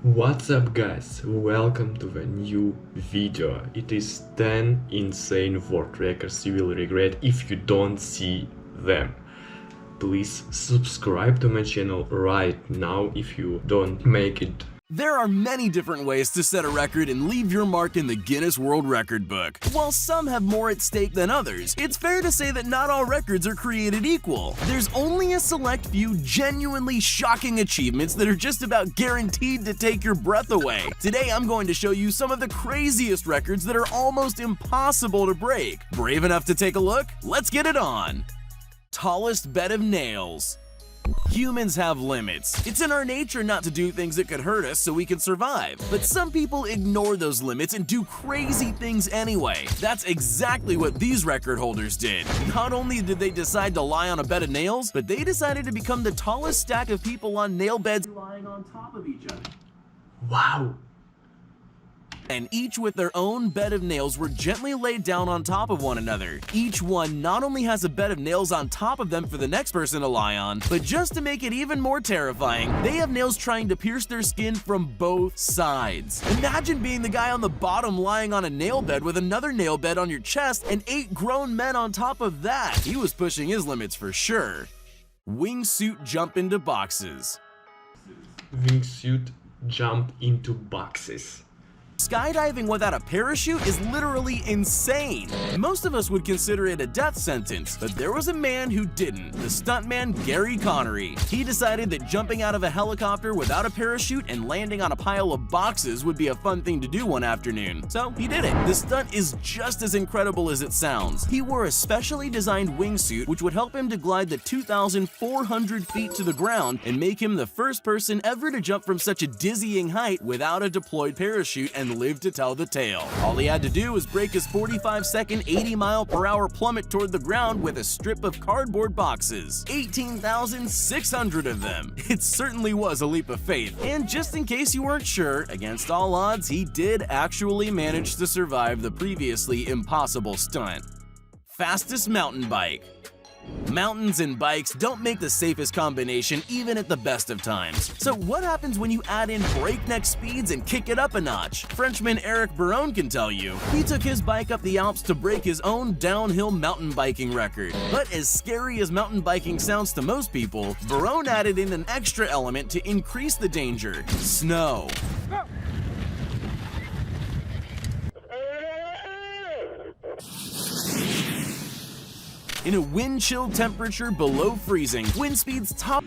What's up guys, welcome to the new video. It is 10 insane world records you will regret if you don't see them. Please subscribe to my channel right now if you don't make it. There are many different ways to set a record and leave your mark in the Guinness World Record book. While some have more at stake than others, it's fair to say that not all records are created equal. There's only a select few genuinely shocking achievements that are just about guaranteed to take your breath away. Today I'm going to show you some of the craziest records that are almost impossible to break. Brave enough to take a look? Let's get it on! Tallest bed of nails. Humans have limits. It's in our nature not to do things that could hurt us so we can survive. But some people ignore those limits and do crazy things anyway. That's exactly what these record holders did. Not only did they decide to lie on a bed of nails, but they decided to become the tallest stack of people on nail beds lying on top of each other. Wow! And each with their own bed of nails were gently laid down on top of one another. Each one not only has a bed of nails on top of them for the next person to lie on, but just to make it even more terrifying, they have nails trying to pierce their skin from both sides. Imagine being the guy on the bottom lying on a nail bed with another nail bed on your chest and 8 grown men on top of that. He was pushing his limits for sure. Wingsuit jump into boxes. Wingsuit jump into boxes. Skydiving without a parachute is literally insane. Most of us would consider it a death sentence, but there was a man who didn't, the stuntman Gary Connery. He decided that jumping out of a helicopter without a parachute and landing on a pile of boxes would be a fun thing to do one afternoon, so he did it. The stunt is just as incredible as it sounds. He wore a specially designed wingsuit which would help him to glide the 2,400 feet to the ground and make him the first person ever to jump from such a dizzying height without a deployed parachute and live to tell the tale. All he had to do was break his 45-second 80-mile-per-hour plummet toward the ground with a strip of cardboard boxes. 18,600 of them. It certainly was a leap of faith. And just in case you weren't sure, against all odds, he did actually manage to survive the previously impossible stunt. Fastest mountain bike. Mountains and bikes don't make the safest combination even at the best of times. So what happens when you add in breakneck speeds and kick it up a notch? Frenchman Eric Buron can tell you. He took his bike up the Alps to break his own downhill mountain biking record. But as scary as mountain biking sounds to most people, Buron added in an extra element to increase the danger: snow. In a wind-chill temperature below freezing, wind speeds top.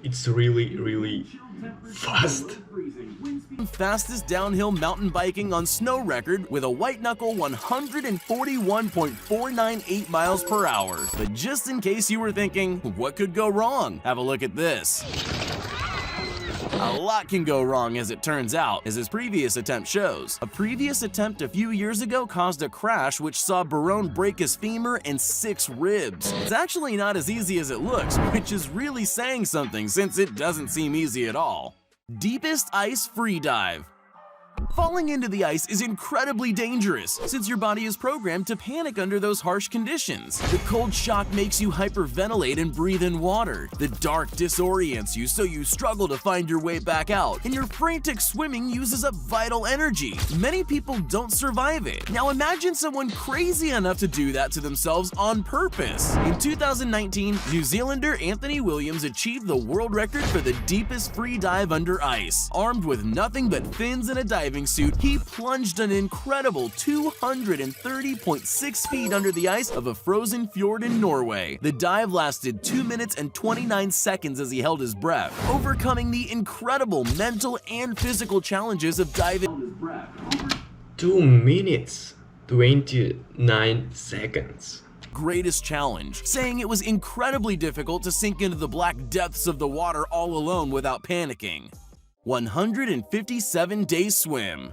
It's really fast. Fastest downhill mountain biking on snow record with a white-knuckle 141.498 miles per hour. But just in case you were thinking, what could go wrong? Have a look at this. A lot can go wrong, as it turns out, as his previous attempt shows. A previous attempt a few years ago caused a crash which saw Buron break his femur and 6 ribs. It's actually not as easy as it looks, which is really saying something since it doesn't seem easy at all. Deepest ice free dive. Falling into the ice is incredibly dangerous, since your body is programmed to panic under those harsh conditions. The cold shock makes you hyperventilate and breathe in water. The dark disorients you, so you struggle to find your way back out, and your frantic swimming uses up vital energy. Many people don't survive it. Now imagine someone crazy enough to do that to themselves on purpose. In 2019, New Zealander Anthony Williams achieved the world record for the deepest free dive under ice. Armed with nothing but fins and a diving suit, he plunged an incredible 230.6 feet under the ice of a frozen fjord in Norway. The dive lasted 2 minutes and 29 seconds as he held his breath, overcoming the incredible mental and physical challenges of diving. 2 minutes 29 seconds. Greatest challenge, saying it was incredibly difficult to sink into the black depths of the water all alone without panicking. 157-day swim.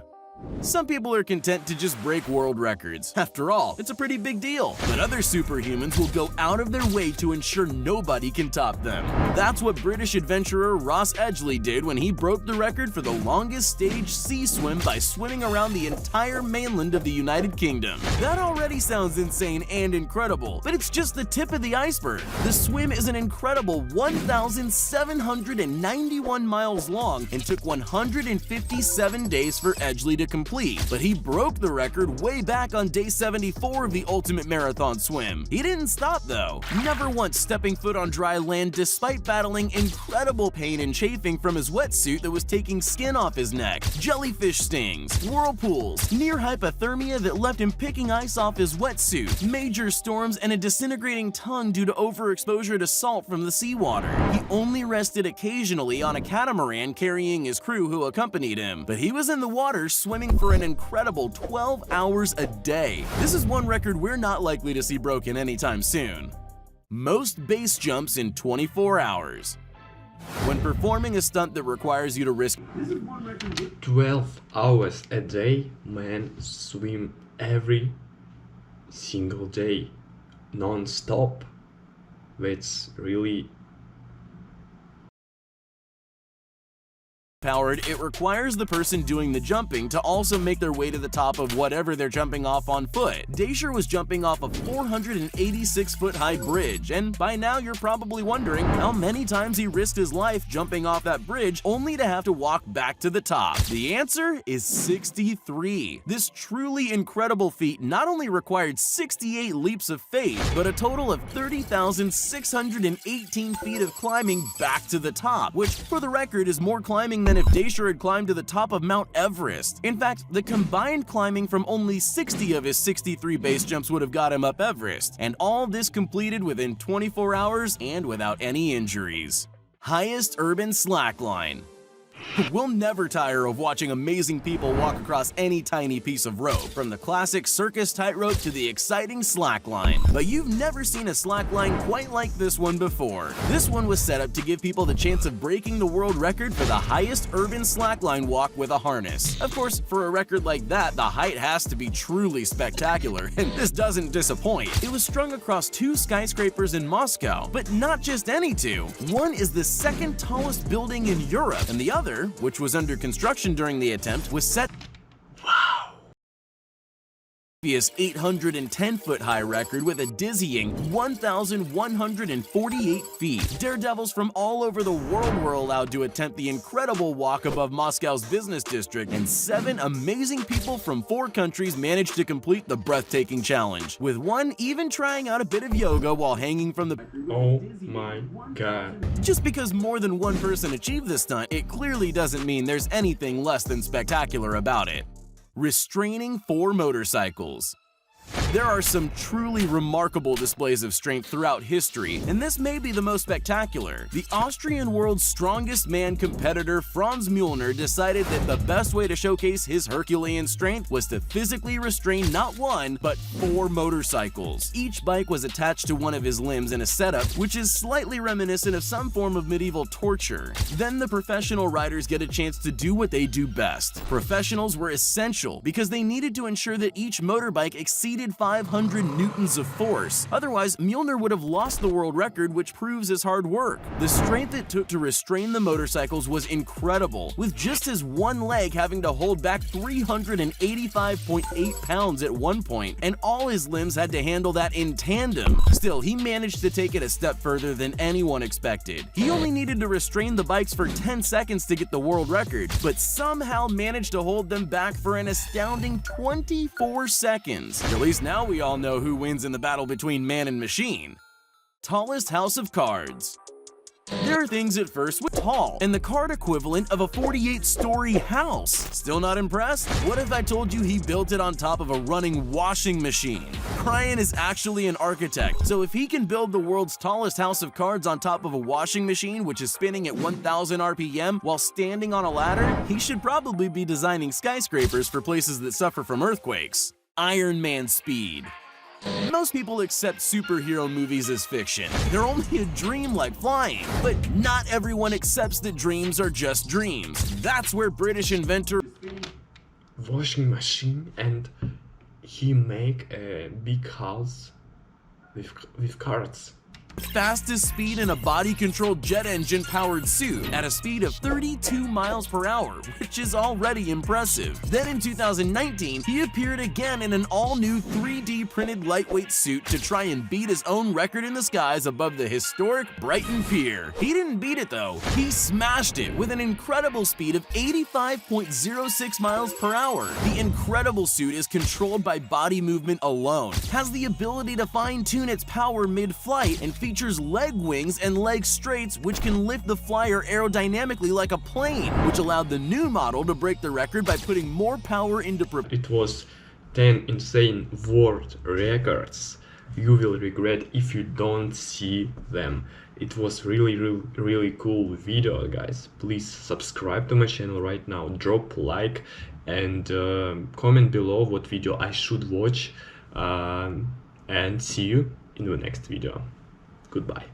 Some people are content to just break world records. After all, it's a pretty big deal. But other superhumans will go out of their way to ensure nobody can top them. That's what British adventurer Ross Edgley did when he broke the record for the longest stage sea swim by swimming around the entire mainland of the United Kingdom. That already sounds insane and incredible, but it's just the tip of the iceberg. The swim is an incredible 1,791 miles long and took 157 days for Edgley to complete, but he broke the record way back on day 74 of the ultimate marathon swim. He didn't stop though, never once stepping foot on dry land despite battling incredible pain and chafing from his wetsuit that was taking skin off his neck, jellyfish stings, whirlpools, near hypothermia that left him picking ice off his wetsuit, major storms, and a disintegrating tongue due to overexposure to salt from the seawater. He only rested occasionally on a catamaran carrying his crew who accompanied him, but he was in the water swimming for an incredible 12 hours a day. This is one record we're not likely to see broken anytime soon. Most base jumps in 24 hours. When performing a stunt that requires you to risk 12 hours a day, men swim every single day, non-stop. That's really powered, it requires the person doing the jumping to also make their way to the top of whatever they're jumping off on foot. Daisher was jumping off a 486-foot-high bridge, and by now you're probably wondering how many times he risked his life jumping off that bridge only to have to walk back to the top. The answer is 63. This truly incredible feat not only required 68 leaps of faith, but a total of 30,618 feet of climbing back to the top, which, for the record, is more climbing than if Daisher had climbed to the top of Mount Everest. In fact, the combined climbing from only 60 of his 63 base jumps would have got him up Everest, and all this completed within 24 hours and without any injuries. Highest urban slackline. We'll never tire of watching amazing people walk across any tiny piece of rope, from the classic circus tightrope to the exciting slackline. But you've never seen a slackline quite like this one before. This one was set up to give people the chance of breaking the world record for the highest urban slackline walk with a harness. Of course, for a record like that, the height has to be truly spectacular, and this doesn't disappoint. It was strung across 2 skyscrapers in Moscow, but not just any 2. One is the second tallest building in Europe, and the other, which was under construction during the attempt, was set 810-foot high record with a dizzying 1,148 feet. Daredevils from all over the world were allowed to attempt the incredible walk above Moscow's business district, and 7 amazing people from 4 countries managed to complete the breathtaking challenge, with one even trying out a bit of yoga while hanging from the— oh my god. Just because more than one person achieved this stunt, it clearly doesn't mean there's anything less than spectacular about it. Restraining 4 motorcycles. There are some truly remarkable displays of strength throughout history, and this may be the most spectacular. The Austrian world's strongest man competitor Franz Müllner decided that the best way to showcase his Herculean strength was to physically restrain not 1, but 4 motorcycles. Each bike was attached to one of his limbs in a setup which is slightly reminiscent of some form of medieval torture. Then the professional riders get a chance to do what they do best. Professionals were essential because they needed to ensure that each motorbike exceeded 500 newtons of force. Otherwise, Müllner would have lost the world record, which proves his hard work. The strength it took to restrain the motorcycles was incredible, with just his one leg having to hold back 385.8 pounds at one point, and all his limbs had to handle that in tandem. Still, he managed to take it a step further than anyone expected. He only needed to restrain the bikes for 10 seconds to get the world record, but somehow managed to hold them back for an astounding 24 seconds. At least now we all know who wins in the battle between man and machine. Tallest house of cards. There are things at first with tall, and the card equivalent of a 48-story house. Still not impressed? What if I told you he built it on top of a running washing machine? Brian is actually an architect, so if he can build the world's tallest house of cards on top of a washing machine which is spinning at 1,000 RPM while standing on a ladder, he should probably be designing skyscrapers for places that suffer from earthquakes. Iron Man speed. Most people accept superhero movies as fiction. They're only a dream like flying. But not everyone accepts that dreams are just dreams. That's where British inventor— washing machine, and he make a big house with carrots. Fastest speed in a body-controlled jet engine-powered suit at a speed of 32 miles per hour, which is already impressive. Then in 2019, he appeared again in an all-new 3D printed lightweight suit to try and beat his own record in the skies above the historic Brighton Pier. He didn't beat it though, he smashed it with an incredible speed of 85.06 miles per hour. The incredible suit is controlled by body movement alone, has the ability to fine-tune its power mid-flight, and features leg wings and leg straights which can lift the flyer aerodynamically like a plane, which allowed the new model to break the record by putting more power into It was 10 insane world records. You will regret if you don't see them. It was really cool video, guys. Please subscribe to my channel right now, drop like, and comment below what video I should watch, and see you in the next video. Goodbye.